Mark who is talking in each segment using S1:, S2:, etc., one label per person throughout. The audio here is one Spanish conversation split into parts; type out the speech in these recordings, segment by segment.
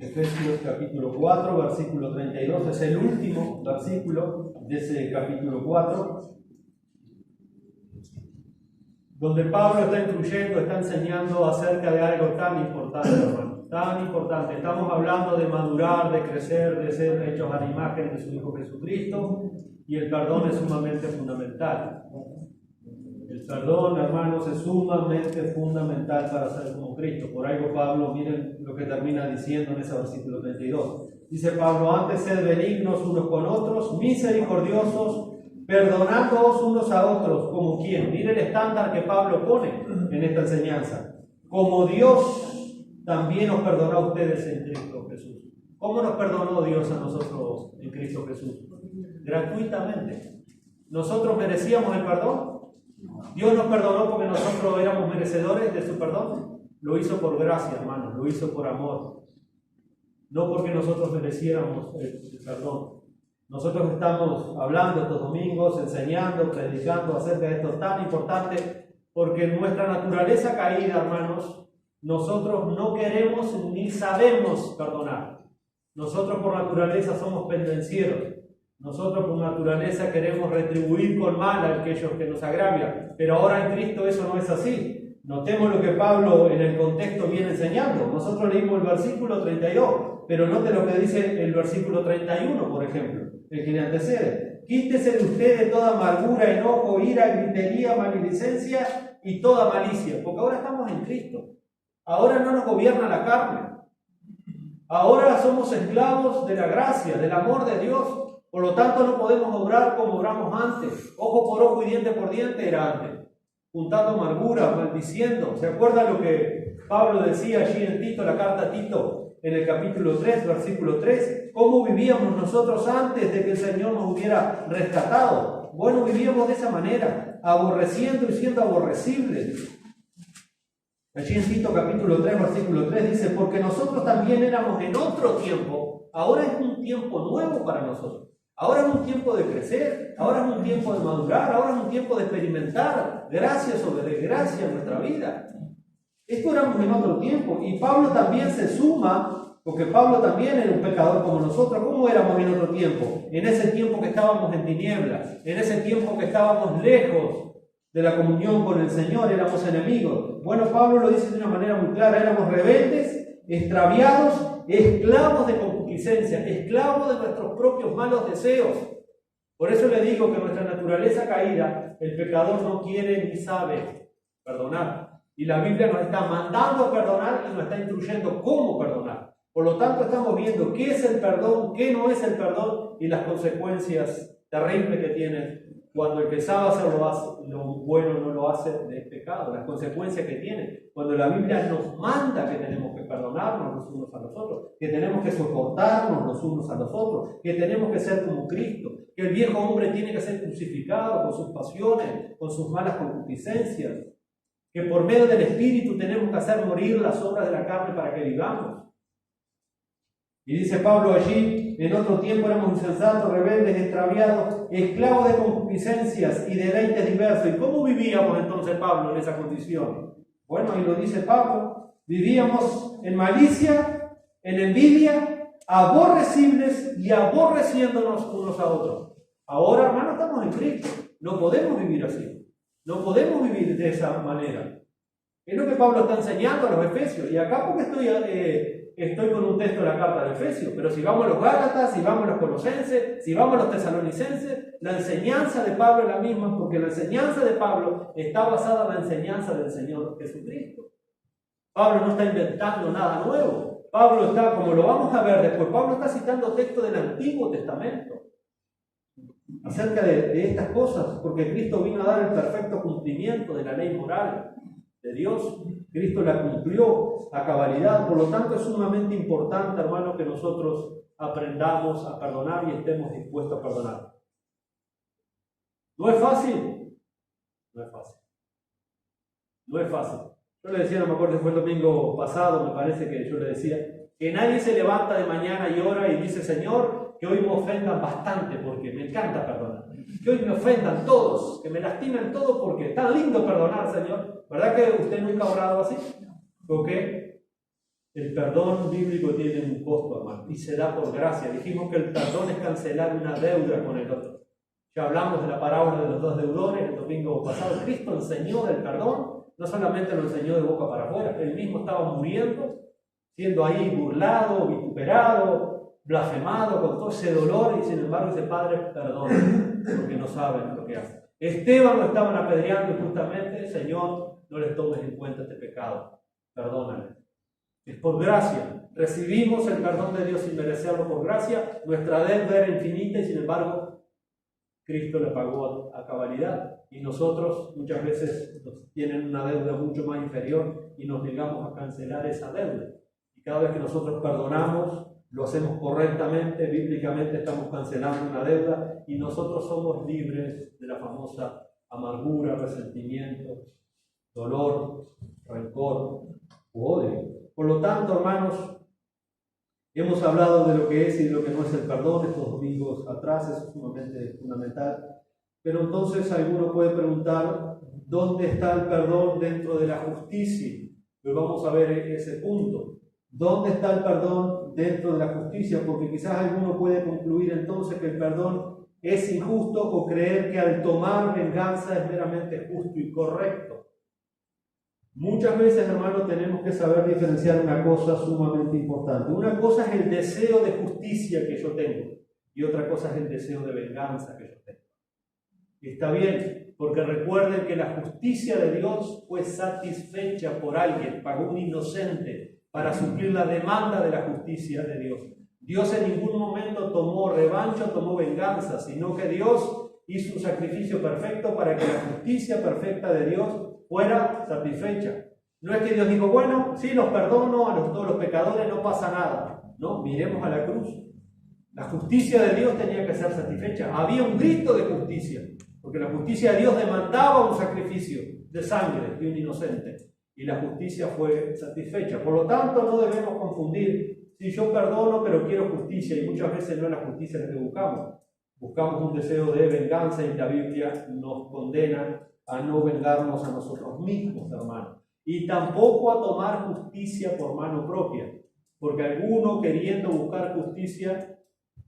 S1: Efesios capítulo 4, versículo 32, es el último versículo de ese capítulo 4, donde Pablo está instruyendo, está enseñando acerca de algo tan importante, hermano, tan importante. Estamos hablando de madurar, de crecer, de ser hechos a la imagen de su Hijo Jesucristo, y el perdón es sumamente fundamental. El perdón, hermanos, es sumamente fundamental para ser como Cristo. Por algo Pablo, miren lo que termina diciendo en ese versículo 32. Dice Pablo: antes sed benignos unos con otros, misericordiosos, perdonándoos unos a otros. ¿Como quién? Miren el estándar que Pablo pone en esta enseñanza. Como Dios también os perdonó a ustedes en Cristo Jesús. ¿Cómo nos perdonó Dios a nosotros en Cristo Jesús? Gratuitamente. ¿Nosotros merecíamos el perdón? ¿Dios nos perdonó porque nosotros éramos merecedores de su perdón? Lo hizo por gracia, hermanos, lo hizo por amor. No porque nosotros mereciéramos el perdón. Nosotros estamos hablando estos domingos, enseñando, predicando acerca de esto tan importante, porque en nuestra naturaleza caída, hermanos, nosotros no queremos ni sabemos perdonar. Nosotros por naturaleza somos pendencieros. Nosotros por naturaleza queremos retribuir con mal a aquellos que nos agravian, pero ahora en Cristo eso no es así. Notemos lo que Pablo en el contexto viene enseñando. Nosotros leímos el versículo 32, pero note lo que dice el versículo 31, por ejemplo, el que le antecede. Quítese de ustedes toda amargura, enojo, ira, gritería, maledicencia y toda malicia, porque ahora estamos en Cristo. Ahora no nos gobierna la carne. Ahora somos esclavos de la gracia, del amor de Dios. Por lo tanto, no podemos obrar como obramos antes. Ojo por ojo y diente por diente era antes. Juntando amargura, maldiciendo. ¿Se acuerdan lo que Pablo decía allí en Tito, la carta a Tito, en el capítulo 3, versículo 3? ¿Cómo vivíamos nosotros antes de que el Señor nos hubiera rescatado? Bueno, vivíamos de esa manera, aborreciendo y siendo aborrecibles. Allí en Tito capítulo 3, versículo 3 dice: porque nosotros también éramos en otro tiempo. Ahora es un tiempo nuevo para nosotros. Ahora es un tiempo de crecer, ahora es un tiempo de madurar, ahora es un tiempo de experimentar gracia sobre desgracia en nuestra vida. Esto éramos en otro tiempo, y Pablo también se suma, porque Pablo también era un pecador como nosotros. ¿Cómo éramos en otro tiempo? En ese tiempo que estábamos en tinieblas, en ese tiempo que estábamos lejos de la comunión con el Señor, éramos enemigos. Bueno, Pablo lo dice de una manera muy clara: éramos rebeldes, extraviados, esclavos de concupiscencia, esclavos de nuestros propios malos deseos. Por eso le digo que nuestra naturaleza caída, el pecador no quiere ni sabe perdonar. Y la Biblia nos está mandando a perdonar y nos está instruyendo cómo perdonar. Por lo tanto, estamos viendo qué es el perdón, qué no es el perdón y las consecuencias terribles que tiene cuando el que sabe hacer lo bueno no lo hace, de pecado, las consecuencias que tiene. Cuando la Biblia nos manda que tenemos que perdonarnos los unos a los otros, que tenemos que soportarnos los unos a los otros, que tenemos que ser como Cristo, que el viejo hombre tiene que ser crucificado con sus pasiones, con sus malas concupiscencias, que por medio del Espíritu tenemos que hacer morir las obras de la carne para que vivamos. Y dice Pablo allí: en otro tiempo éramos insensatos, rebeldes, extraviados, esclavos de concupiscencias y de deleites diversos. ¿Y cómo vivíamos entonces, Pablo, en esa condición? Bueno, y lo dice Pablo: vivíamos en malicia, en envidia, aborrecibles y aborreciéndonos unos a otros. Ahora, hermano, estamos en Cristo. No podemos vivir así. No podemos vivir de esa manera. Es lo que Pablo está enseñando a los Efesios. Y acá porque estoy con un texto de la carta de Efesios, pero si vamos a los Gálatas, si vamos a los Colosenses, si vamos a los Tesalonicenses, la enseñanza de Pablo es la misma, porque la enseñanza de Pablo está basada en la enseñanza del Señor Jesucristo. Pablo no está inventando nada nuevo. Pablo está, como lo vamos a ver después, Pablo está citando textos del Antiguo Testamento acerca de estas cosas, porque Cristo vino a dar el perfecto cumplimiento de la ley moral de Dios. Cristo la cumplió a cabalidad. Por lo tanto, es sumamente importante, hermano, que nosotros aprendamos a perdonar y estemos dispuestos a perdonar. ¿No es fácil? No es fácil. No es fácil. Yo le decía, no me acuerdo si fue el domingo pasado, me parece que yo le decía, que nadie se levanta de mañana y ora y dice: Señor, que hoy me ofendan bastante porque me encanta perdonar. Que hoy me ofendan todos, que me lastimen todos porque es tan lindo perdonar, Señor. ¿Verdad que usted nunca ha orado así? ¿Por qué? El perdón bíblico tiene un costo, hermano, y se da por gracia. Dijimos que el perdón es cancelar una deuda con el otro. Ya hablamos de la parábola de los dos deudores el domingo pasado. Cristo enseñó del perdón, no solamente lo enseñó de boca para afuera, él mismo estaba muriendo, siendo ahí burlado, vituperado, blasfemado, con todo ese dolor, y sin embargo dice: Padre, perdona, porque no saben lo que hacen. Esteban lo estaban apedreando y justamente: Señor, no les tomes en cuenta este pecado, perdónale. Es por gracia. Recibimos el perdón de Dios sin merecerlo por gracia. Nuestra deuda era infinita y sin embargo Cristo la pagó a cabalidad. Y nosotros muchas veces tienen una deuda mucho más inferior y nos negamos a cancelar esa deuda. Y cada vez que nosotros perdonamos, lo hacemos correctamente, bíblicamente estamos cancelando una deuda y nosotros somos libres de la famosa amargura, resentimiento, dolor, rencor u odio. Por lo tanto, hermanos, hemos hablado de lo que es y de lo que no es el perdón estos domingos atrás, eso es sumamente fundamental. Pero entonces alguno puede preguntar: ¿dónde está el perdón dentro de la justicia? Pues vamos a ver ese punto. ¿Dónde está el perdón dentro de la justicia? Porque quizás alguno puede concluir entonces que el perdón es injusto o creer que al tomar venganza es meramente justo y correcto. Muchas veces, hermanos, tenemos que saber diferenciar una cosa sumamente importante. Una cosa es el deseo de justicia que yo tengo y otra cosa es el deseo de venganza que yo tengo. Y está bien, porque recuerden que la justicia de Dios fue satisfecha por alguien, pagó un inocente para suplir la demanda de la justicia de Dios. Dios en ningún momento tomó revancha, tomó venganza, sino que Dios hizo un sacrificio perfecto para que la justicia perfecta de Dios fuera satisfecha. No es que Dios dijo: bueno, sí, los perdono a todos los pecadores, no pasa nada. No, miremos a la cruz. La justicia de Dios tenía que ser satisfecha. Había un grito de justicia, porque la justicia de Dios demandaba un sacrificio de sangre de un inocente, y la justicia fue satisfecha. Por lo tanto, no debemos confundir: si yo perdono pero quiero justicia, y muchas veces no es la justicia la que buscamos. Buscamos un deseo de venganza y la Biblia nos condena a no vengarnos a nosotros mismos, hermanos. Y tampoco a tomar justicia por mano propia, porque alguno queriendo buscar justicia,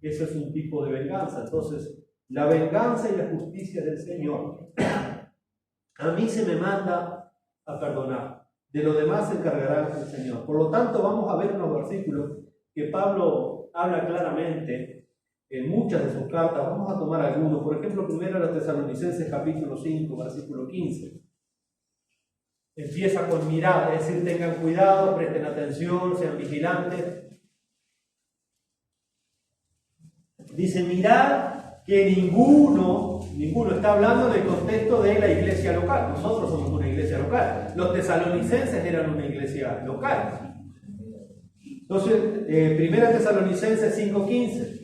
S1: eso es un tipo de venganza. Entonces, la venganza y la justicia del Señor. A mí se me manda a perdonar. De lo demás se encargará el Señor. Por lo tanto, vamos a ver unos versículos que Pablo habla claramente en muchas de sus cartas. Vamos a tomar algunos. Por ejemplo, primero a los Tesalonicenses capítulo 5, versículo 15. Empieza con mirad, es decir, tengan cuidado, presten atención, sean vigilantes. Dice: mirad que ninguno está hablando del contexto de la iglesia local. Nosotros somos una iglesia local. Los tesalonicenses eran una iglesia local. Entonces, primera Tesalonicenses 5:15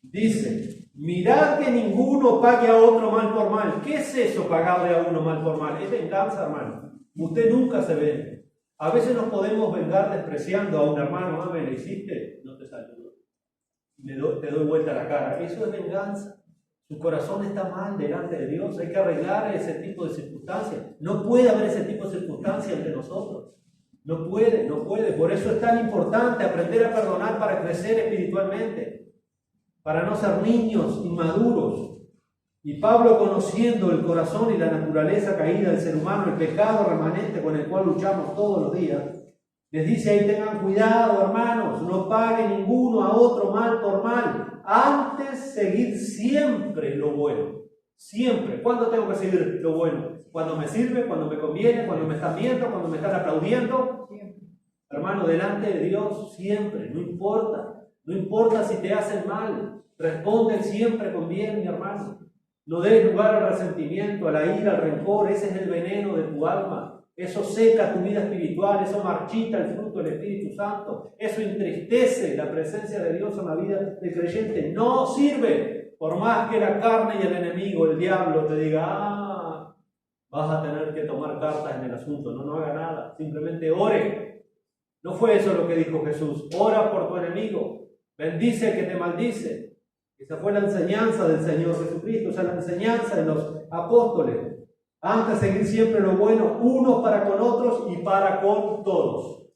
S1: dice: mirad que ninguno pague a otro mal por mal. ¿Qué es eso, pagarle a uno mal por mal? Es venganza, hermano. Usted nunca se vende. A veces nos podemos vengar despreciando a un hermano: ah, me lo hiciste, no te saludo, te doy vuelta a la cara. Eso es venganza. Su corazón está mal delante de Dios. Hay que arreglar ese tipo de circunstancias. No puede haber ese tipo de circunstancias entre nosotros. No puede. Por eso es tan importante aprender a perdonar para crecer espiritualmente, para no ser niños inmaduros. Y Pablo, conociendo el corazón y la naturaleza caída del ser humano, el pecado remanente con el cual luchamos todos los días, les dice ahí: tengan cuidado, hermanos, no pague ninguno a otro mal por mal. Antes, seguid siempre lo bueno. Siempre. ¿Cuándo tengo que seguir lo bueno? Cuando me sirve, cuando me conviene, cuando me están viendo, cuando me están aplaudiendo. Siempre. Hermano, delante de Dios, siempre. No importa si te hacen mal. Responde siempre con bien, mi hermano. No des lugar al resentimiento, a la ira, al rencor. Ese es el veneno de tu alma. Eso seca tu vida espiritual, eso marchita el fruto del Espíritu Santo, eso entristece la presencia de Dios en la vida del creyente. No sirve, por más que la carne y el enemigo, el diablo, te diga: vas a tener que tomar cartas en el asunto. No haga nada, simplemente ore. No fue eso lo que dijo Jesús: ora por tu enemigo, bendice al que te maldice. Esa fue la enseñanza del Señor Jesucristo, esa es la enseñanza de los apóstoles. Antes seguir siempre lo bueno, unos para con otros y para con todos.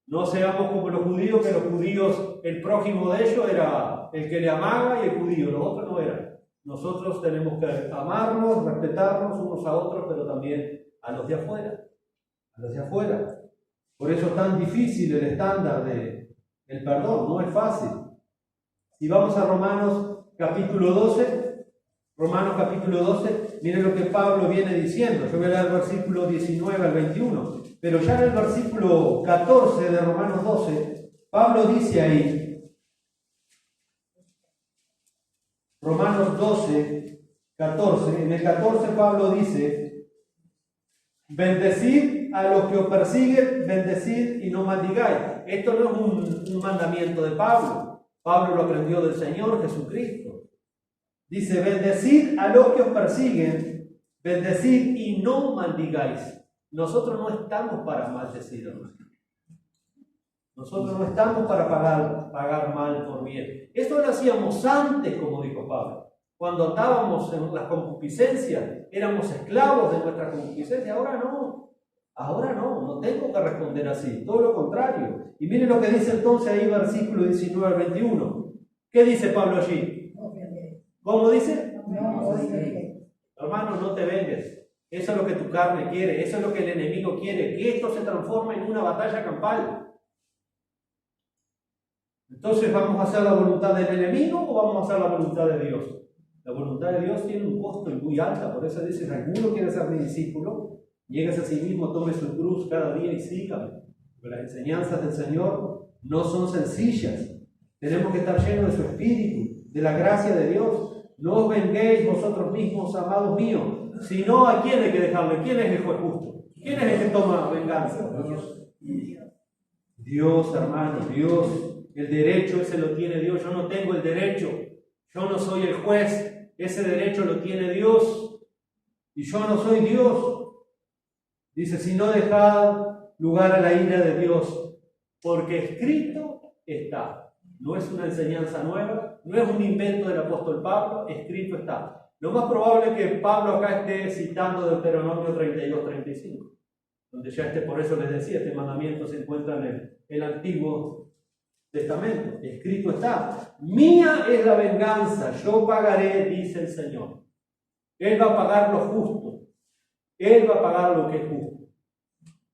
S1: No seamos como los judíos, que los judíos, el prójimo de ellos era el que le amaba y el judío, los otros no eran. Nosotros tenemos que amarnos, respetarnos unos a otros, pero también a los de afuera. A los de afuera. Por eso es tan difícil el estándar del perdón, no es fácil. Si vamos a Romanos capítulo 12, miren lo que Pablo viene diciendo. Yo voy a leer el versículo 19 al 21. Pero ya en el versículo 14 de Romanos 12, Pablo dice ahí, Romanos 12, 14, en el 14 Pablo dice, bendecid a los que os persiguen, bendecid y no maldigáis. Esto no es un mandamiento de Pablo. Pablo lo aprendió del Señor Jesucristo. Dice, bendecid a los que os persiguen, bendecid y no maldigáis. Nosotros no estamos para maldecir, hermano. Nosotros no estamos para pagar mal por bien. Esto lo hacíamos antes, como dijo Pablo. Cuando estábamos en las concupiscencias, éramos esclavos de nuestra concupiscencia. Ahora no tengo que responder así, todo lo contrario. Y miren lo que dice entonces ahí, versículo 19 al 21. ¿Qué dice Pablo allí? ¿Cómo dice? Hermano, no te vengues. Eso es lo que tu carne quiere, eso es lo que el enemigo quiere, que esto se transforme en una batalla campal. Entonces, ¿vamos a hacer la voluntad del enemigo o vamos a hacer la voluntad de Dios? La voluntad de Dios tiene un costo y muy alta, por eso dice, si alguno quiere ser mi discípulo, lléguese a sí mismo, tome su cruz cada día y sígame. Porque las enseñanzas del Señor no son sencillas. Tenemos que estar llenos de su espíritu, de la gracia de Dios. No os venguéis vosotros mismos, amados míos, sino a quién hay que dejarle. ¿Quién es el juez justo? ¿Quién es el que toma venganza? Dios, hermano, Dios. El derecho ese lo tiene Dios. Yo no tengo el derecho. Yo no soy el juez. Ese derecho lo tiene Dios. Y yo no soy Dios. Dice, si no dejad lugar a la ira de Dios, porque escrito está. No es una enseñanza nueva, no es un invento del apóstol Pablo, escrito está. Lo más probable es que Pablo acá esté citando Deuteronomio 32-35, donde ya por eso les decía, este mandamiento se encuentra en el Antiguo Testamento. Escrito está, mía es la venganza, yo pagaré, dice el Señor. Él va a pagar lo justo, Él va a pagar lo que es justo.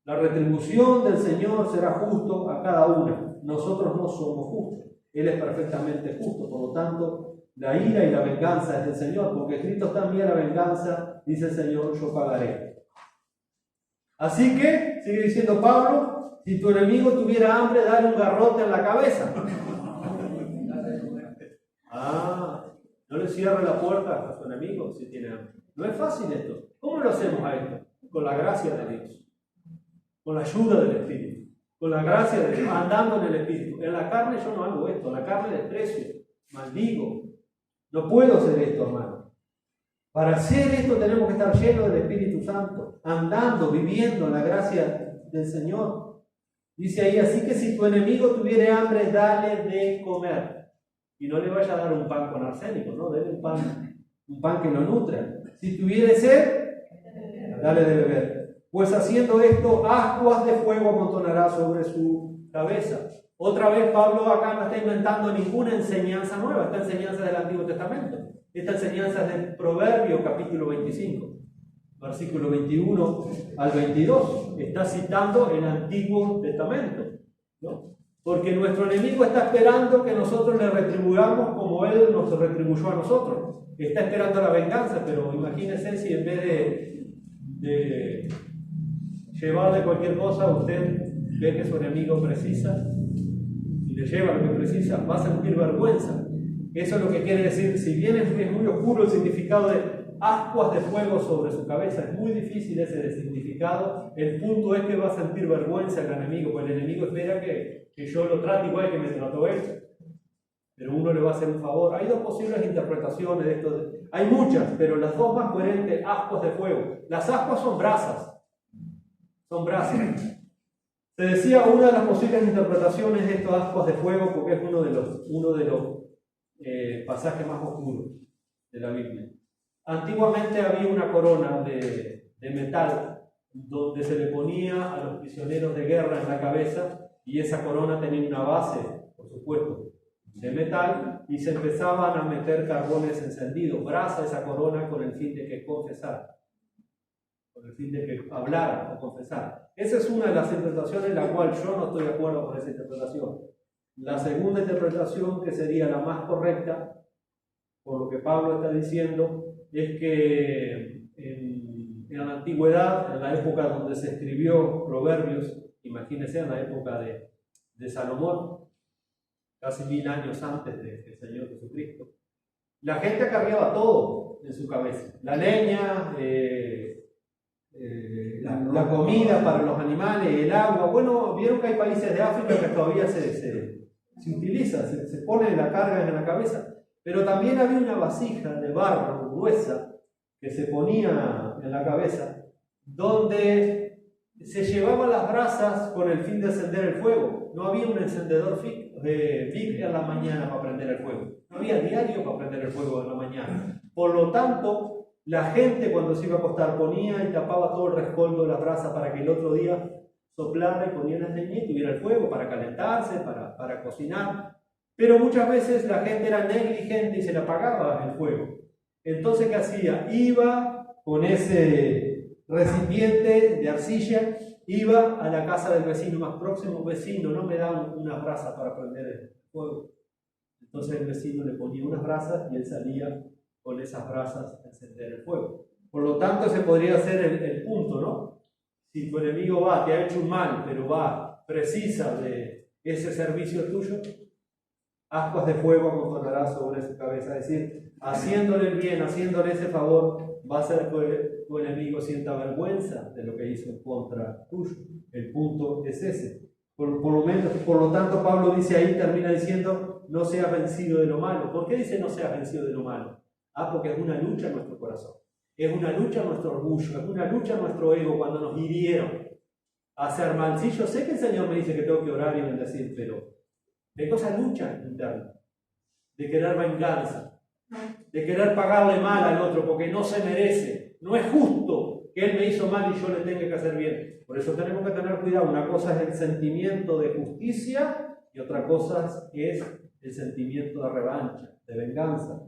S1: La retribución del Señor será justo a cada uno. Nosotros no somos justos. Él es perfectamente justo. Por lo tanto, la ira y la venganza es del Señor. Porque escrito está, mía la venganza, dice el Señor, yo pagaré. Así que, sigue diciendo Pablo, si tu enemigo tuviera hambre, dale un garrote en la cabeza. No le cierre la puerta a su enemigo si tiene hambre. No es fácil esto. ¿Cómo lo hacemos a esto? Con la gracia de Dios. Con la ayuda del Espíritu, con la gracia de Dios, andando en el Espíritu. En la carne yo no hago esto, en la carne desprecio, maldigo. No puedo hacer esto, hermano. Para hacer esto tenemos que estar llenos del Espíritu Santo, andando, viviendo en la gracia del Señor. Dice ahí, así que si tu enemigo tuviere hambre, dale de comer. Y no le vaya a dar un pan con arsénico, ¿no? Dale un pan que lo nutra. Si tuviere sed, dale de beber. Pues haciendo esto, ascuas de fuego amontonará sobre su cabeza. Otra vez Pablo acá no está inventando ninguna enseñanza nueva. Esta enseñanza del Antiguo Testamento. Esta enseñanza es del Proverbio capítulo 25, versículo 21 al 22. Está citando el Antiguo Testamento, ¿no? Porque nuestro enemigo está esperando que nosotros le retribuyamos como él nos retribuyó a nosotros. Está esperando la venganza, pero imagínense si en vez de llevarle cualquier cosa, usted ve que su enemigo precisa y le lleva lo que precisa, va a sentir vergüenza. Eso es lo que quiere decir. Si bien es muy oscuro el significado de ascuas de fuego sobre su cabeza, es muy difícil ese significado. El punto es que va a sentir vergüenza el enemigo, porque el enemigo espera que yo lo trate igual que me trató él. Pero uno le va a hacer un favor. Hay dos posibles interpretaciones de esto. Hay muchas, pero las dos más coherentes, ascuas de fuego. Las ascuas son brasas. Son brasas. Se decía una de las posibles interpretaciones de estos ascuas de fuego, porque es uno de los pasajes más oscuros de la Biblia. Antiguamente había una corona de metal donde se le ponía a los prisioneros de guerra en la cabeza, y esa corona tenía una base, por supuesto, de metal, y se empezaban a meter carbones encendidos, brasa esa corona con el fin de que confesara, con el fin de que hablara o confesara. Esa es una de las interpretaciones en la cual yo no estoy de acuerdo con esa interpretación. La segunda interpretación, que sería la más correcta, por lo que Pablo está diciendo, es que en la antigüedad, en la época donde se escribió Proverbios, imagínense, en la época de Salomón, casi 1000 años antes del Señor Jesucristo, la gente cargaba todo en su cabeza: la leña, la comida para los animales, el agua. Bueno, vieron que hay países de África que todavía se utiliza, se pone la carga en la cabeza. Pero también había una vasija de barro gruesa que se ponía en la cabeza, donde se llevaban las brasas con el fin de encender el fuego. No había un encendedor Vic en la mañana para prender el fuego. No había diario para prender el fuego en la mañana. Por lo tanto, la gente, cuando se iba a acostar, ponía y tapaba todo el rescoldo de las brasas para que el otro día soplara y ponía las leñitas y tuviera el fuego para calentarse, para cocinar. Pero muchas veces la gente era negligente y se le apagaba el fuego. Entonces, ¿qué hacía? Iba con ese recipiente de arcilla, iba a la casa del vecino más próximo: vecino, no me dan unas brasas para prender el fuego. Entonces el vecino le ponía unas brasas y él salía con esas brasas a encender el fuego. Por lo tanto, ese podría ser el punto, ¿no? Si tu enemigo te ha hecho un mal, pero precisa de ese servicio tuyo, ascuas de fuego amontonarás sobre su cabeza. Es decir, haciéndole el bien, haciéndole ese favor, va a hacer que tu enemigo sienta vergüenza de lo que hizo en contra tuyo. El punto es ese. Por lo tanto, Pablo dice ahí, termina diciendo: no seas vencido de lo malo. ¿Por qué dice no seas vencido de lo malo? Porque es una lucha en nuestro corazón. Es una lucha en nuestro orgullo, es una lucha en nuestro ego cuando nos hirieron a hacer mal. Sí, yo sé que el Señor me dice que tengo que orar y bendecir, pero hay esa lucha interna de querer venganza, de querer pagarle mal al otro porque no se merece. No es justo que él me hizo mal y yo le tenga que hacer bien. Por eso tenemos que tener cuidado. Una cosa es el sentimiento de justicia y otra cosa es el sentimiento de revancha, de venganza.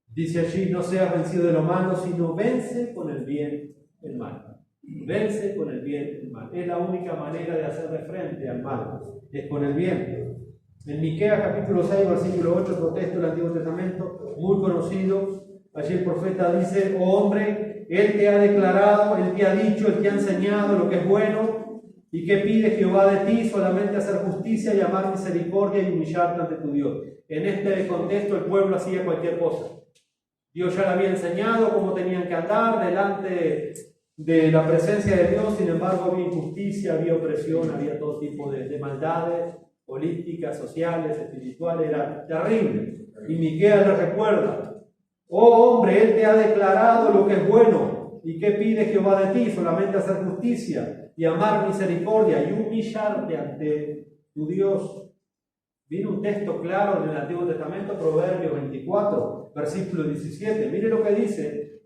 S1: Dice allí: no seas vencido de lo malo, sino vence con el bien el mal. Vence con el bien el mal. Es la única manera de hacerle frente al mal, es con el bien. En Miqueas capítulo 6, versículo 8, otro texto del Antiguo Testamento, muy conocido, allí el profeta dice: oh hombre, Él te ha declarado, Él te ha dicho, Él te ha enseñado lo que es bueno. ¿Y qué pide Jehová de ti? Solamente hacer justicia y amar misericordia y humillarte ante tu Dios. En este contexto el pueblo hacía cualquier cosa. Dios ya le había enseñado cómo tenían que andar delante de la presencia de Dios. Sin embargo, había injusticia, había opresión, había todo tipo de maldades políticas, sociales, espirituales. Era terrible. Y Miqueas le recuerda: oh hombre, Él te ha declarado lo que es bueno. ¿Y qué pide Jehová de ti? Solamente hacer justicia y amar misericordia y humillarte ante tu Dios. Viene un texto claro en el Antiguo Testamento, Proverbios 24, versículo 17. Mire lo que dice: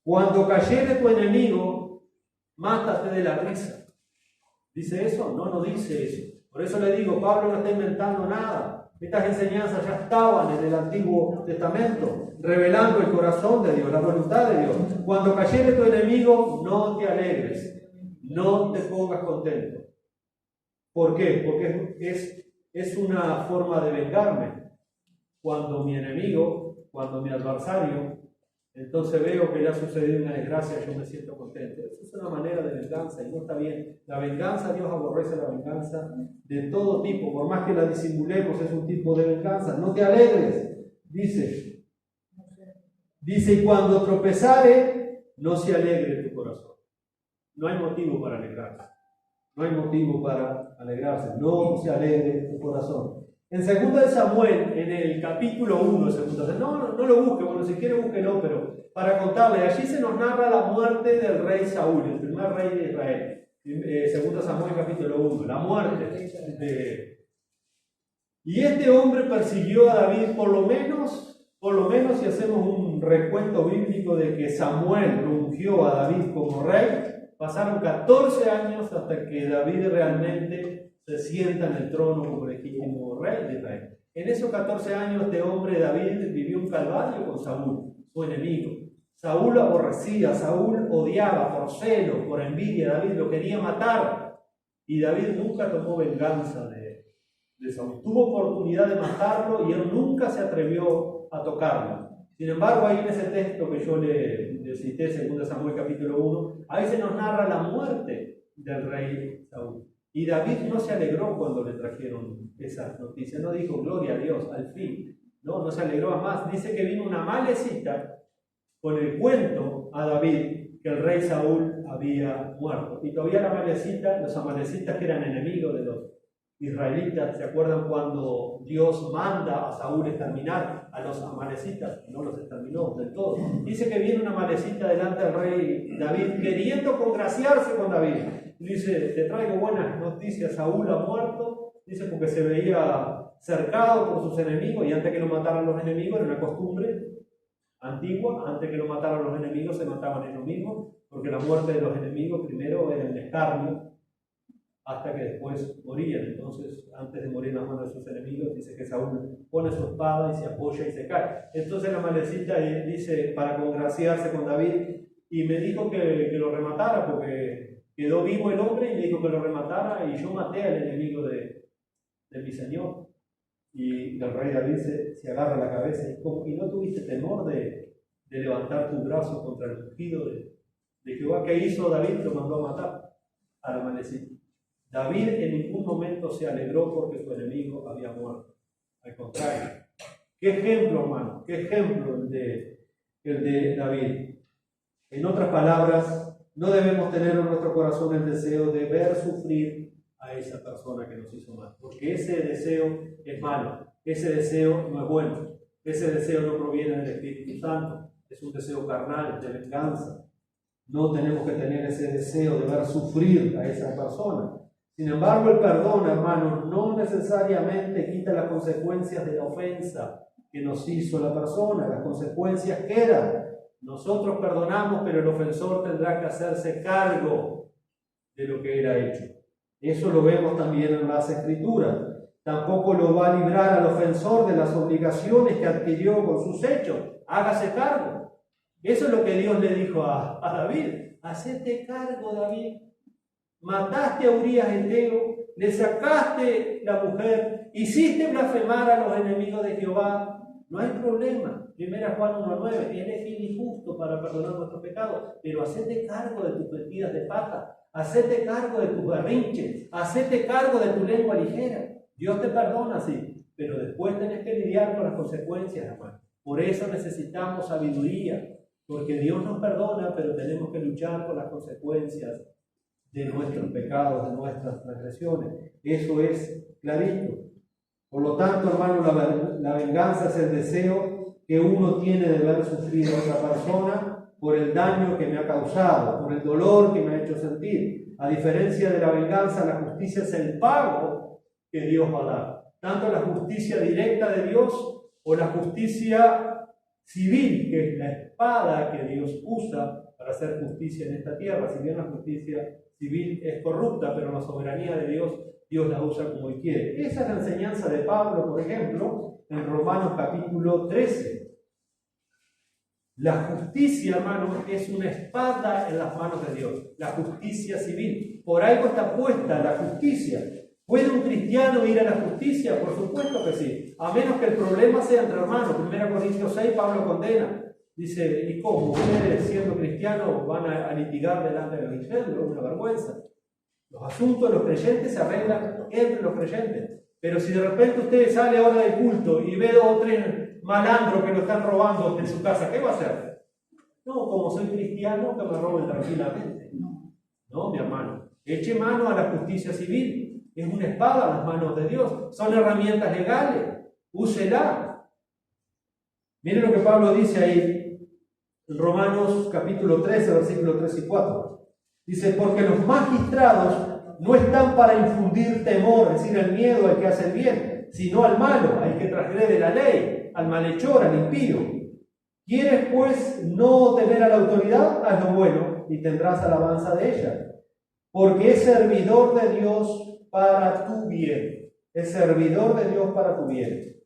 S1: cuando cayere tu enemigo, mátate de la risa. ¿Dice eso? No dice eso. Por eso le digo, Pablo no está inventando nada. Estas enseñanzas ya estaban en el Antiguo Testamento, revelando el corazón de Dios, la voluntad de Dios. Cuando cayere tu enemigo, no te alegres, no te pongas contento. ¿Por qué? Porque es una forma de vengarme. Cuando mi enemigo, cuando mi adversario, entonces veo que le ha sucedido una desgracia, yo me siento contento. Esa es una manera de venganza y no está bien. La venganza, Dios aborrece la venganza de todo tipo, por más que la disimulemos, es un tipo de venganza. No te alegres, dice, y cuando tropezare, no se alegre tu corazón. No hay motivo para alegrarse. No hay motivo para alegrarse. No se alegre tu corazón. En 2 Samuel, en el capítulo 1 de 2 Samuel, no lo busque, bueno, si quiere búsquelo, pero para contarle, allí se nos narra la muerte del rey Saúl, el primer rey de Israel. 2 Samuel capítulo 1, la muerte de... Y este hombre persiguió a David por lo menos si hacemos un recuento bíblico de que Samuel lo ungió a David como rey. Pasaron 14 años hasta que David realmente se sienta en el trono como legítimo rey de Israel. En esos 14 años este hombre, David, vivió un calvario con Saúl, su enemigo. Saúl lo aborrecía, Saúl odiaba por celo, por envidia. David lo quería matar y David nunca tomó venganza de Saúl. Tuvo oportunidad de matarlo y él nunca se atrevió a tocarlo. Sin embargo, ahí en ese texto que yo le cité, 2 Samuel capítulo 1, ahí se nos narra la muerte del rey Saúl. Y David no se alegró cuando le trajeron esa noticia, no dijo gloria a Dios, al fin, no se alegró a más. Dice que vino una malecita con el cuento a David que el rey Saúl había muerto. Y todavía la malecita, los amalecitas que eran enemigos de los israelitas, ¿se acuerdan cuando Dios manda a Saúl exterminar a los amalecitas? No los exterminó del todo. Dice que viene una malecita delante del rey David queriendo congraciarse con David. Dice, te traigo buenas noticias, Saúl ha muerto. Dice porque se veía cercado por sus enemigos y antes que lo mataran los enemigos, era una costumbre antigua, antes que lo mataran los enemigos se mataban ellos mismos, porque la muerte de los enemigos primero era el escarnio, hasta que después morían. Entonces, antes de morir en las manos de sus enemigos, dice que Saúl pone su espada y se apoya y se cae. Entonces la malecita dice, para congraciarse con David, y me dijo que lo rematara, porque quedó vivo el hombre, y me dijo que lo rematara, y yo maté al enemigo de mi Señor. Y el rey David se agarra la cabeza y no tuviste temor de levantar tu brazo contra el ungido de Jehová. ¿Qué hizo David? Lo mandó a matar a la malecita. David en ningún momento se alegró porque su enemigo había muerto. Al contrario. ¿Qué ejemplo, hermano? ¿Qué ejemplo el de David? En otras palabras, no debemos tener en nuestro corazón el deseo de ver sufrir a esa persona que nos hizo mal, porque ese deseo es malo, ese deseo no es bueno, ese deseo no proviene del Espíritu Santo, es un deseo carnal, de venganza. No tenemos que tener ese deseo de ver sufrir a esa persona. Sin embargo, el perdón, hermanos, no necesariamente quita las consecuencias de la ofensa que nos hizo la persona. Las consecuencias quedan. Nosotros perdonamos, pero el ofensor tendrá que hacerse cargo de lo que era hecho. Eso lo vemos también en las Escrituras. Tampoco lo va a librar al ofensor de las obligaciones que adquirió con sus hechos. Hágase cargo. Eso es lo que Dios le dijo a David. Hacete cargo, David. Mataste a Urías Eteo, le sacaste la mujer, hiciste blasfemar a los enemigos de Jehová. No hay problema. 1 Juan 1:9, Él es fiel y justo para perdonar nuestros pecados, pero hacete cargo de tus metidas de pata, hacete cargo de tus berrinches, hacete cargo de tu lengua ligera. Dios te perdona, sí, pero después tenés que lidiar con las consecuencias, hermano. Por eso necesitamos sabiduría, porque Dios nos perdona, pero tenemos que luchar con las consecuencias de nuestros pecados, de nuestras transgresiones. Eso es clarito. Por lo tanto, hermano, la venganza es el deseo que uno tiene de ver sufrir a otra persona por el daño que me ha causado, por el dolor que me ha hecho sentir. A diferencia de la venganza, la justicia es el pago que Dios va a dar. Tanto la justicia directa de Dios o la justicia civil, que es la espada que Dios usa para hacer justicia en esta tierra. Si bien la justicia civil es corrupta, pero la soberanía de Dios la usa como Él quiere. Esa es la enseñanza de Pablo, por ejemplo, en Romanos capítulo 13. La justicia, hermanos, es una espada en las manos de Dios. La justicia civil. Por algo está puesta la justicia. ¿Puede un cristiano ir a la justicia? Por supuesto que sí. A menos que el problema sea entre hermanos. 1 Corintios 6, Pablo condena. Dice, ¿y cómo? Ustedes, siendo cristianos, van a litigar delante de los incrédulos. Es una vergüenza. Los asuntos de los creyentes se arreglan entre los creyentes. Pero si de repente usted sale ahora del culto y ve 2 o 3 malandros que lo están robando en su casa, ¿qué va a hacer? No, como soy cristiano, que me roben tranquilamente. No, mi hermano. Eche mano a la justicia civil. Es una espada en las manos de Dios. Son herramientas legales. Úsela. Miren lo que Pablo dice ahí en Romanos capítulo 13, versículos 3 y 4. Dice, porque los magistrados no están para infundir temor, es decir, el miedo al que hace el bien, sino al malo, al que transgrede la ley, al malhechor, al impío. ¿Quieres pues no temer a la autoridad? Haz lo bueno y tendrás alabanza de ella, porque es servidor de Dios para tu bien. Es servidor de Dios para tu bien.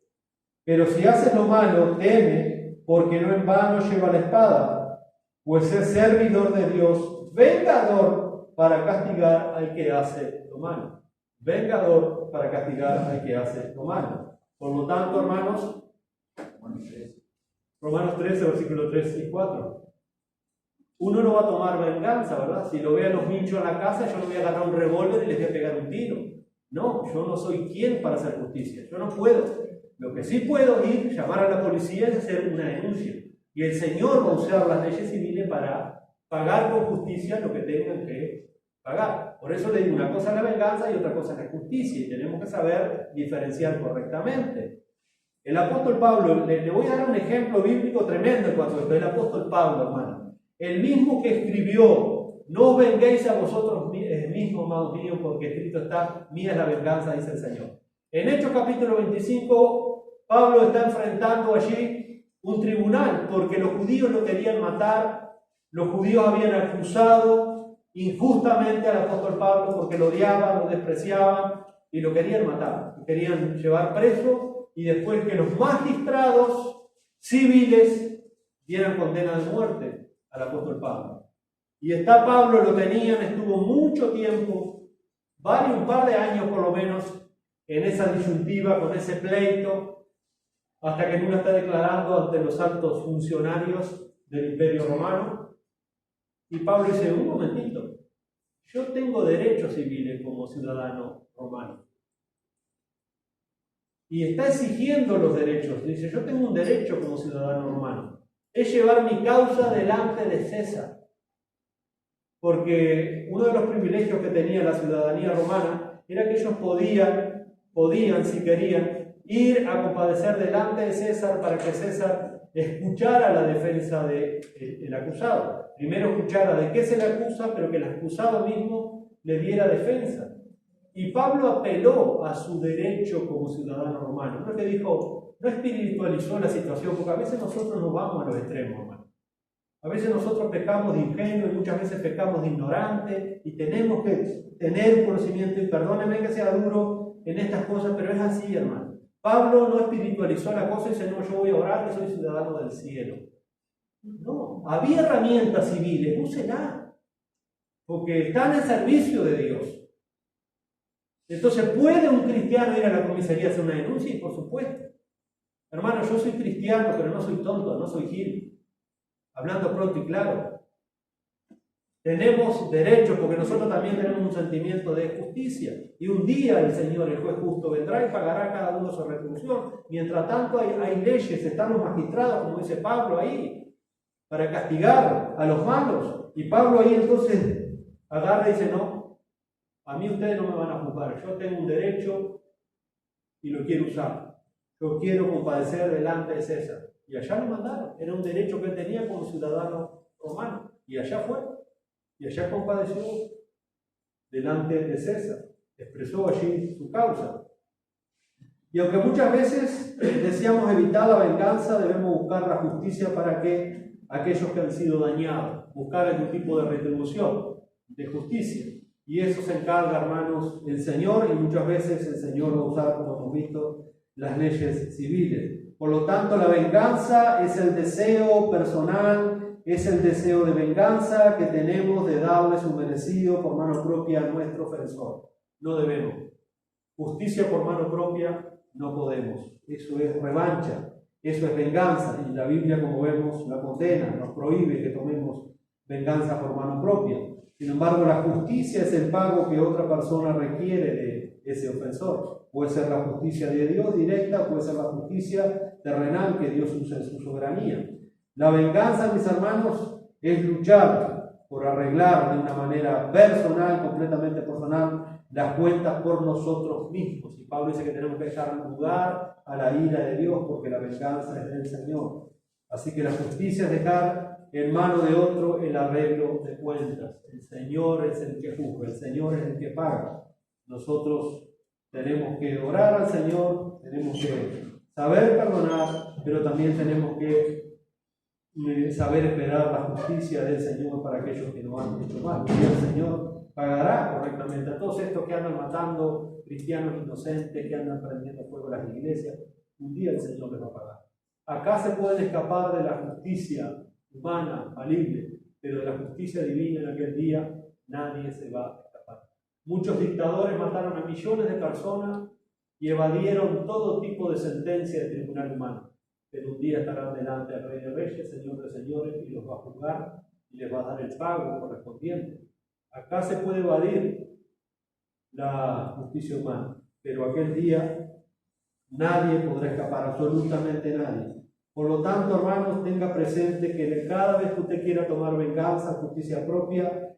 S1: Pero si haces lo malo, teme, porque no en vano lleva la espada, pues es servidor de Dios, vengador para castigar al que hace lo malo. Vengador para castigar al que hace lo malo. Por lo tanto, hermanos, Romanos 13, versículos 3 y 4. Uno no va a tomar venganza, ¿verdad? Si lo ve a los minchos en la casa, yo no voy a agarrar un revólver y les voy a pegar un tiro. No, yo no soy quien para hacer justicia. Yo no puedo. Lo que sí puedo es llamar a la policía y hacer una denuncia. Y el Señor va a usar las leyes civiles para pagar con justicia lo que tengan que pagar. Por eso le digo, una cosa es la venganza y otra cosa es la justicia. Y tenemos que saber diferenciar correctamente. El apóstol Pablo, le voy a dar un ejemplo bíblico tremendo en cuanto a esto. El apóstol Pablo, hermano, el mismo que escribió, no os venguéis a vosotros mismos, amados míos, porque escrito está, mía es la venganza, dice el Señor. En Hechos capítulo 25, Pablo está enfrentando allí un tribunal, porque los judíos lo querían matar, los judíos habían acusado injustamente al apóstol Pablo porque lo odiaban, lo despreciaban y lo querían matar, lo querían llevar preso. Y después que los magistrados civiles dieran condena de muerte al apóstol Pablo. Y está Pablo, lo tenían, estuvo mucho tiempo, un par de años por lo menos, en esa disyuntiva, con ese pleito, hasta que uno está declarando ante los altos funcionarios del Imperio Romano. Y Pablo dice, un momentito, yo tengo derechos civiles como ciudadano romano. Y está exigiendo los derechos. Dice, yo tengo un derecho como ciudadano romano. Es llevar mi causa delante de César. Porque uno de los privilegios que tenía la ciudadanía romana era que ellos podían, si querían, ir a compadecer delante de César para que César escuchara la defensa del acusado. Primero escuchara de qué se le acusa, pero que el acusado mismo le diera defensa. Y Pablo apeló a su derecho como ciudadano romano. No es que dijo, no espiritualizó la situación, porque a veces nosotros nos vamos a los extremos, hermano. A veces nosotros pecamos de ingenuo y muchas veces pecamos de ignorante y tenemos que tener conocimiento, y perdónenme que sea duro en estas cosas, pero es así, hermano. Pablo no espiritualizó la cosa y dice, no, yo voy a orar que soy ciudadano del cielo. No, había herramientas civiles, úselas, porque están en servicio de Dios. Entonces, ¿puede un cristiano ir a la comisaría a hacer una denuncia? Y por supuesto. Hermano, yo soy cristiano, pero no soy tonto, no soy gil. Hablando pronto y claro. Tenemos derechos, porque nosotros también tenemos un sentimiento de justicia. Y un día el Señor, el juez justo, vendrá y pagará a cada uno su retribución. Mientras tanto hay leyes, están los magistrados, como dice Pablo ahí, para castigar a los malos. Y Pablo ahí entonces agarra y dice, no, a mí ustedes no me van a juzgar, yo tengo un derecho y lo quiero usar. Yo quiero compadecer delante de César. Y allá lo mandaron, era un derecho que él tenía como ciudadano romano. Y allá fue, y allá compadeció delante de César. Expresó allí su causa. Y aunque muchas veces deseamos evitar la venganza, debemos buscar la justicia para que aquellos que han sido dañados, buscar algún tipo de retribución, de justicia. Y eso se encarga, hermanos, el Señor, y muchas veces el Señor va a usar, como hemos visto, las leyes civiles. Por lo tanto, la venganza es el deseo personal, es el deseo de venganza que tenemos de darle su merecido por mano propia a nuestro ofensor. No debemos. Justicia por mano propia no podemos. Eso es revancha, eso es venganza. Y la Biblia, como vemos, la condena, nos prohíbe que tomemos venganza por mano propia. Sin embargo, la justicia es el pago que otra persona requiere de ese ofensor. Puede ser la justicia de Dios directa, puede ser la justicia terrenal que Dios usa en su soberanía. La venganza, mis hermanos, es luchar por arreglar de una manera personal, completamente personal, las cuentas por nosotros mismos. Y Pablo dice que tenemos que dejar lugar a la ira de Dios porque la venganza es del Señor. Así que la justicia es dejar en mano de otro el arreglo de cuentas. El Señor es el que juzga, el Señor es el que paga. Nosotros tenemos que orar al Señor, tenemos que saber perdonar, pero también tenemos que saber esperar la justicia del Señor para aquellos que no han hecho mal. Y el Señor pagará correctamente a todos estos que andan matando cristianos inocentes, que andan prendiendo fuego a las iglesias. Un día el Señor les va a pagar. Acá se pueden escapar de la justicia humana, falible, pero de la justicia divina en aquel día nadie se va a escapar. Muchos dictadores mataron a millones de personas y evadieron todo tipo de sentencia del tribunal humano. Pero un día estarán delante del Rey de Reyes, Señor de Señores, y los va a juzgar y les va a dar el pago correspondiente. Acá se puede evadir la justicia humana, pero aquel día nadie podrá escapar, absolutamente nadie. Por lo tanto, hermanos, tenga presente que cada vez que usted quiera tomar venganza, justicia propia,